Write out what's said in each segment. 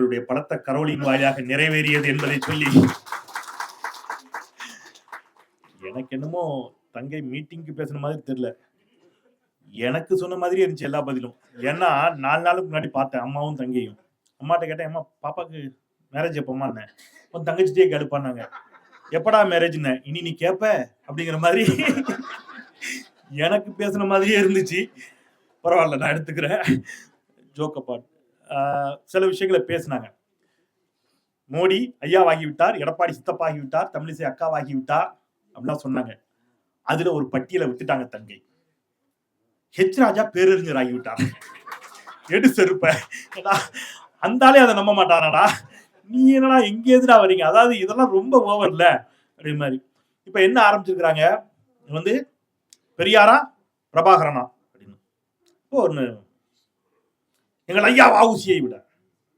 உங்களுடைய பலத்த கரோலின் வாயிலாக நிறைவேறியது என்பதை சொல்லி, எனக்கு என்னமோ தங்கை மீட்டிங்க்கு பேசுன மாதிரி தெரியல, எனக்கு சொன்ன மாதிரி இருந்துச்சு எல்லா பதிலும். ஏன்னா 4 நாளுக்கு முன்னாடி பார்த்தேன் அம்மாவும் தங்கையும். அம்மாட்ட கேட்டேன், அம்மா பாப்பாக்கு மேரேஜ் எப்பமான்னு. உன் தங்கச்சிட்டே கேளுப்பான்னாங்க. எப்படா மேரேஜ்ன்னு. இனி நீ கேப்ப அப்படிங்கிற மாதிரி எனக்கு பேசுன மாதிரியே இருந்துச்சு. பரவாயில்ல, நான் எடுத்துக்கிறேன். Joke apart. சில விஷயங்களை பேசினாங்க. மோடி ஐயாவாகிவிட்டார், எடப்பாடி சித்தப்பாகிவிட்டார், தமிழிசை அக்காவாகிவிட்டார் அப்படிலாம் சொன்னாங்க. அதுல ஒரு பட்டியலை விட்டுட்டாங்க தங்கை. ஹெச் ராஜா பேரறிஞர் ஆகிவிட்டார். எடு செருப்ப. அந்த ஆளே அதை நம்ப மாட்டானடா. நீ என்னடா எங்க எதுடா வரீங்க? அதாவது இதெல்லாம் ரொம்ப ஓவர்ல அப்படி மாதிரி. இப்ப என்ன ஆரம்பிச்சிருக்கிறாங்க வந்து, பெரியாரா பிரபாகரனா அப்படின்னு. ஒன்னு, எங்கள் ஐயா வஉசியை விட,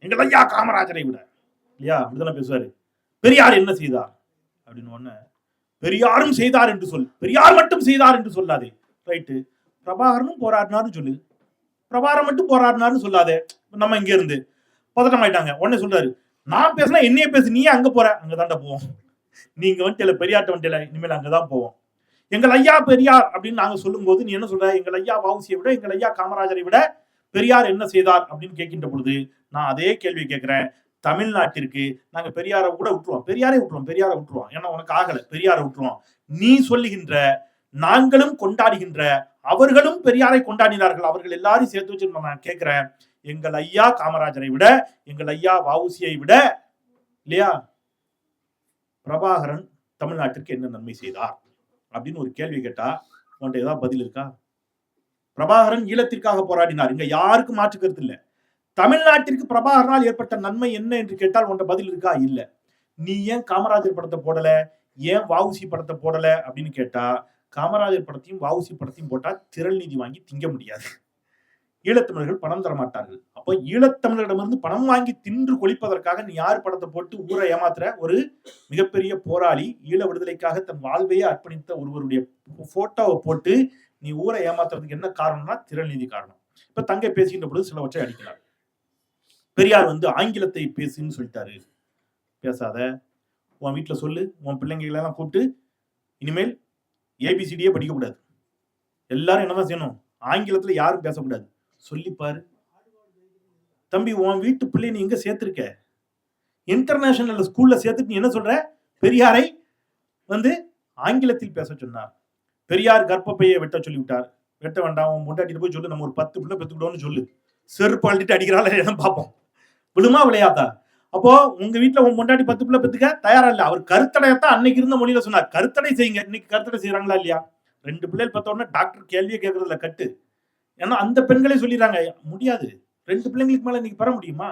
எங்கள் ஐயா காமராஜரை விட, இல்லையா அப்படிதானே பேசுவாரு. பெரியார் என்ன செய்தார் அப்படின்னு ஒண்ணு, பெரியாரும் செய்தார் என்று சொல், பெரியார் மட்டும் செய்தார் என்று சொல்லாதே. ரைட்டு, பிரபாகரனும் போராடினார்னு சொல்லு, பிரபாகரன் மட்டும் போராடினார்னு சொல்லாதே. நம்ம இங்க இருந்து பதட்டம் ஆயிட்டாங்க. உடனே சொல்றாரு, நான் பேசினா என்னையே பேசு, நீயே அங்க போற, அங்கதான்டா போவோம். நீங்க வந்துட்டு பெரியார்ட்ட வந்துட்டல, இனிமேல் அங்கதான் போவோம். எங்கள் ஐயா பெரியார் அப்படின்னு நாங்க சொல்லும் போது நீ என்ன சொல்ற, எங்கள் ஐயா வஉசியை விட, எங்கள் ஐயா காமராஜரை விட பெரியார் என்ன செய்தார் அப்படின்னு கேட்கின்ற பொழுது நான் அதே கேள்வி கேட்கிறேன். தமிழ்நாட்டிற்கு நாங்க பெரியாரை கூட விட்டுருவோம், பெரியாரை விட்டுருவோம், ஏன்னா உனக்கு ஆகல, பெரியாரை விட்டுருவோம். நீ சொல்லுகின்ற, நாங்களும் கொண்டாடுகின்ற, அவர்களும் பெரியாரை கொண்டாடினார்கள், அவர்கள் எல்லாரும் சேர்த்து வச்சு நான் கேட்கிறேன், எங்கள் ஐயா காமராஜரை விட, எங்கள் ஐயா வஉசியை விட, இல்லையா, பிரபாகரன் தமிழ்நாட்டிற்கு என்ன நன்மை செய்தார் அப்படின்னு ஒரு கேள்வி கேட்டா உன்கிட்ட ஏதாவது பதில் இருக்கா? பிரபாகரன் ஈழத்திற்காக போராடினார், இங்க யாருக்கும் மாற்று கருத்து இல்ல. தமிழ்நாட்டிற்கு பிரபாகரனால் ஏற்பட்ட நன்மை என்ன என்று கேட்டால் உன்கிட்ட பதில் இருக்கா? இல்ல. நீ ஏன் காமராஜர் படத்தை போடல, ஏன் வஉசி படத்தை போடல அப்படின்னு கேட்டா, காமராஜர் படத்தையும் வஉசி படத்தையும் போட்டா திரள் நிதி வாங்கி திங்க முடியாது, ஈழத்தமிழர்கள் பணம் தர மாட்டார்கள். அப்போ ஈழத்தமிழரிடமிருந்து பணம் வாங்கி தின்று கொளிப்பதற்காக நீ யார் படத்தை போட்டு ஊரை ஏமாத்துற? ஒரு மிகப்பெரிய போராளி, ஈழ விடுதலைக்காக தன் வாழ்வையே அர்ப்பணித்த ஒருவருடைய போட்டோவை போட்டு நீ ஊரை ஏமாத்துறதுக்கு என்ன காரணம்னா திரள் நிதி காரணம். இப்ப தங்கை பேசுகின்ற பொழுது சிலவற்றை அடிக்கிறார். பெரியார் வந்து ஆங்கிலத்தை பேசுன்னு சொல்லிட்டாரு. பேசாத, உன் வீட்டுல சொல்லு, உன் பிள்ளைங்களெல்லாம் கூப்பிட்டு இனிமேல் ஏபிசிடியே படிக்க கூடாது, எல்லாரும் என்னதான் செய்யணும், ஆங்கிலத்துல யாரும் பேசக்கூடாது சொல்லிப்பாரு. தம்பி, உன் வீட்டு பிள்ளை நீ எங்க சேர்த்திருக்க? இன்டர்நேஷனல் ஸ்கூல்ல சேர்த்துட்டு நீ என்ன சொல்ற? பெரியாரை வந்து ஆங்கிலத்தில் பேச சொன்னார். பெரியார் கர்ப்பப்பையை வெட்ட சொல்லிவிட்டார். வெட்ட வேண்டாம், உன் முண்டாட்டிட்டு போய் சொல்லு, நம்ம ஒரு 10 பிள்ளை பெத்துக்கிட்டோம்னு சொல்லு. செருப்பு அள்ளிட்டு அடிக்கிறாள் பார்ப்போம், விடுமா விளையாதா? அப்போ உங்க வீட்டுல உன் முண்டாட்டி 10 பிள்ளை பெத்துக்க தயாரா இல்ல. அவர் கருத்தடையத்தான் அன்னைக்கு இருந்த மொழியில சொன்னார், கருத்தடை செய்யுங்க. இன்னைக்கு கருத்தடை செய்யறாங்களா இல்லையா? 2 பிள்ளைகள் பெத்த உடனே டாக்டர் கேள்வியே கேட்கறதுல கட்டு. ஏன்னா அந்த பெண்களே சொல்லிடுறாங்க, முடியாது, 2 பிள்ளைங்களுக்கு மேல இன்னைக்கு பெற முடியுமா?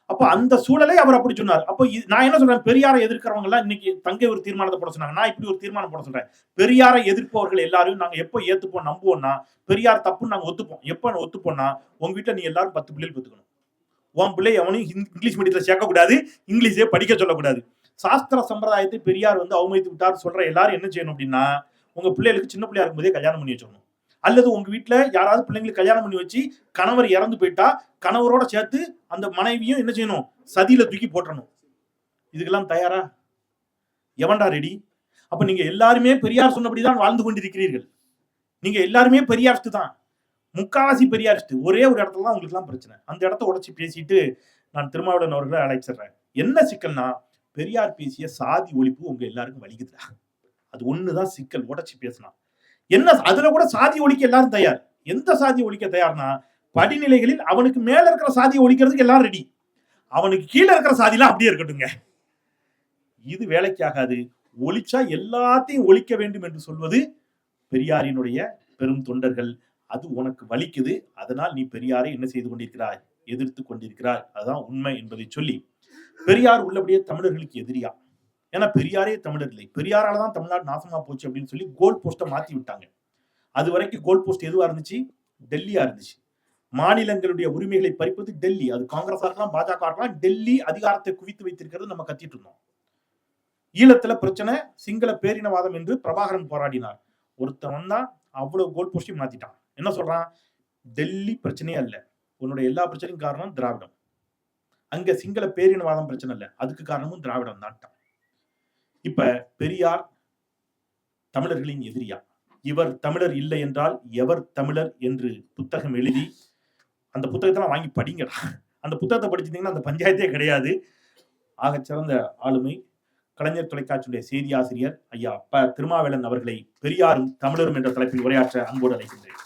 அப்ப அந்த சூழலை அவர் அப்படி சொன்னார். அப்போ நான் என்ன சொல்றேன், பெரியாரை எதிர்க்கிறவங்க எல்லாம் இன்னைக்கு தங்கை ஒரு தீர்மானத்தை போட சொன்னாங்க, நான் இப்படி ஒரு தீர்மானம் போட சொல்றேன். பெரியாரை எதிர்ப்பவர்கள் எல்லாரும் நாங்க எப்போ ஏத்துப்போம் நம்புவோம்னா, பெரியார் தப்புன்னு நாங்க ஒத்துப்போம். எப்ப ஒத்துப்போம்னா, உங்க வீட்டுல நீ எல்லாரும் 10 பிள்ளைகள் பெத்துக்கணும், உன் பிள்ளை எவனையும் இங்கிலீஷ் மீடியத்துல சேர்க்கக்கூடாது, இங்கிலீஷே படிக்க சொல்லக்கூடாது. சாஸ்திர சம்பிரதாயத்தை பெரியார் வந்து அவமதித்து விட்டார் சொல்ற எல்லாரும் என்ன செய்யணும் அப்படின்னா, உங்க பிள்ளைகளுக்கு சின்ன பிள்ளையா இருக்கும்போதே கல்யாணம் பண்ணி வச்சிடணும். அல்லது உங்க வீட்டுல யாராவது பிள்ளைங்களுக்கு கல்யாணம் பண்ணி வச்சு கணவர் இறந்து போயிட்டா கணவரோட சேர்த்து அந்த மனைவியும் என்ன செய்யணும், சதியில தூக்கி போட்டணும். இதுக்கெல்லாம் தயாரா? எவன்டா ரெடி? அப்ப நீங்க எல்லாருமே பெரியார் சொன்னபடிதான் வாழ்ந்து கொண்டிருக்கிறீர்கள். நீங்க எல்லாருமே பெரியாரிஸ்ட் தான், முக்காவாசி பெரியாரிஸ்ட். ஒரே ஒரு இடத்துல தான் உங்களுக்கு எல்லாம் பிரச்சனை. அந்த இடத்த உடைச்சு பேசிட்டு நான் திருமாவளவன் அவர்களை அழைச்சிடுறேன். என்ன சிக்கல்னா, பெரியார் பேசிய சாதி ஒழிப்பு உங்க எல்லாருக்கும் வலிக்குதுடா. அது ஒண்ணுதான் சிக்கல். உடைச்சு பேசினா என்ன, அதுல கூட சாதி ஒழிக்க எல்லாரும் தயார். எந்த சாதி ஒழிக்க தயார்னா, படிநிலைகளில் அவனுக்கு மேல இருக்கிற சாதியை ஒழிக்கிறதுக்கு எல்லாரும் ரெடி, அவனுக்கு கீழே இருக்கிற சாதிலாம் அப்படியே இருக்கட்டுங்க. இது வேலைக்கு ஆகாது. ஒழிச்சா எல்லாத்தையும் ஒழிக்க வேண்டும் என்று சொல்வது பெரியாரினுடைய பெரும் தொண்டர்கள். அது உனக்கு வலிக்குது, அதனால் நீ பெரியாரை என்ன செய்து கொண்டிருக்கிறாய், எதிர்த்து கொண்டிருக்கிறாய். அதுதான் உண்மை என்பதை சொல்லி, பெரியார் உள்ளபடியே தமிழர்களுக்கு எதிரியா? ஏன்னா பெரியாரே தமிழர் இல்லை, பெரியாரால தான் தமிழ்நாடு நாசமா போச்சு அப்படின்னு சொல்லி கோல் போஸ்ட்டை மாத்தி விட்டாங்க. அது வரைக்கும் கோல் போஸ்ட் எதுவா இருந்துச்சு? டெல்லியா இருந்துச்சு. மாநிலங்களுடைய உரிமைகளை பறிப்பது டெல்லி. அது காங்கிரஸா இருக்கலாம், பாஜக இருக்கலாம், டெல்லி அதிகாரத்தை குவித்து வைத்திருக்கிறது நம்ம கத்திட்டு இருந்தோம். ஈழத்துல பிரச்சனை சிங்கள பேரினவாதம் என்று பிரபாகரன் போராடினார். ஒருத்தன் தான் அவ்வளவு கோல் போஸ்டையும் மாத்திட்டான். என்ன சொல்றான்? டெல்லி பிரச்சனையே அல்ல, உன்னுடைய எல்லா பிரச்சனையும் காரணம் திராவிடம். அங்க சிங்கள பேரினவாதம் பிரச்சனை இல்லை, அதுக்கு காரணமும் திராவிடம் தான். இப்ப பெரியார் தமிழர்களின் எதிரியா? இவர் தமிழர் இல்லை என்றால் எவர் தமிழர் என்று புத்தகம் எழுதி, அந்த புத்தகத்தெல்லாம் வாங்கி படிங்கடா. அந்த புத்தகத்தை படிச்சிருந்தீங்கன்னா அந்த பஞ்சாயத்தே கிடையாது. ஆகச்சிறந்த ஆளுமை கலைஞர் தொலைக்காட்சியுடைய செய்தி ஆசிரியர் ஐயா ப. திருமாவேலன் அவர்களை பெரியாரும் தமிழரும் என்ற தலைப்பில் உரையாற்ற அன்போடு அழைக்கின்றேன்.